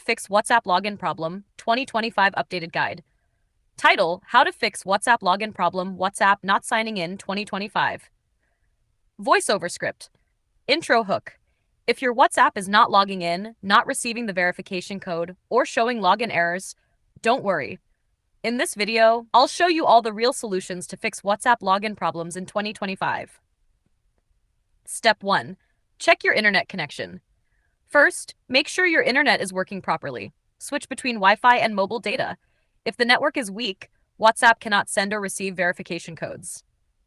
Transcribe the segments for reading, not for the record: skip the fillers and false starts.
fix WhatsApp login problem 2025 updated guide. Title: How to fix WhatsApp login problem, WhatsApp not signing in 2025. Voiceover script. Intro hook. If your WhatsApp is not logging in, not receiving the verification code, or showing login errors, don't worry. In this video, I'll show you all the real solutions to fix WhatsApp login problems in 2025. Step 1. Check your internet connection. First, make sure your internet is working properly. Switch between Wi-Fi and mobile data. If the network is weak, WhatsApp cannot send or receive verification codes.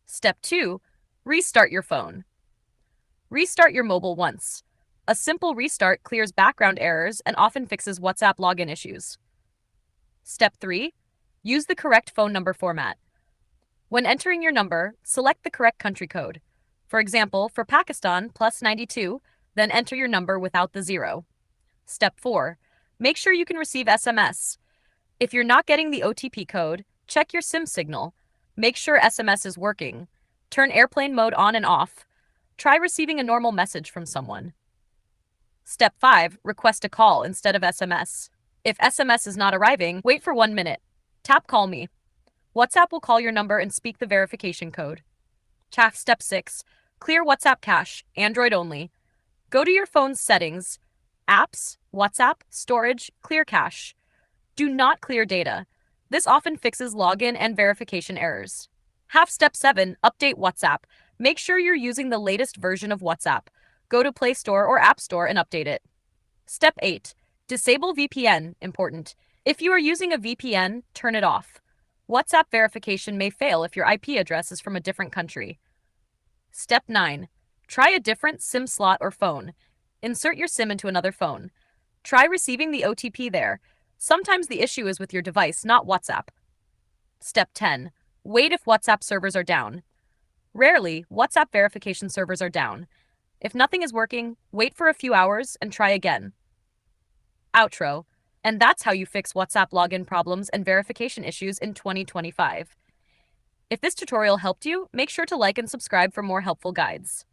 Step 2. Restart your phone. Restart your mobile once. A simple restart clears background errors and often fixes WhatsApp login issues. Step 3. Use the correct phone number format. When entering your number, select the correct country code. For example, for Pakistan, +92, then enter your number without the 0. Step 4. Make sure you can receive SMS. If you're not getting the OTP code, check your SIM signal. Make sure SMS is working. Turn airplane mode on and off. Try receiving a normal message from someone. Step 5. Request a call instead of SMS. If SMS is not arriving, wait for 1 minute. Tap Call Me. WhatsApp will call your number and speak the verification code. Step 6. Clear WhatsApp cache, Android only. Go to your phone's settings, apps, WhatsApp, storage, clear cache. Do not clear data. This often fixes login and verification errors. Step 7. Update WhatsApp. Make sure you're using the latest version of WhatsApp. Go to Play Store or App Store and update it. Step 8. Disable VPN, important. If you are using a VPN, turn it off. WhatsApp verification may fail if your IP address is from a different country. Step 9. Try a different SIM slot or phone. Insert your SIM into another phone. Try receiving the OTP there. Sometimes the issue is with your device, not WhatsApp. Step 10. Wait if WhatsApp servers are down. Rarely, WhatsApp verification servers are down. If nothing is working, wait for a few hours and try again. Outro. And that's how you fix WhatsApp login problems and verification issues in 2025. If this tutorial helped you, make sure to like and subscribe for more helpful guides.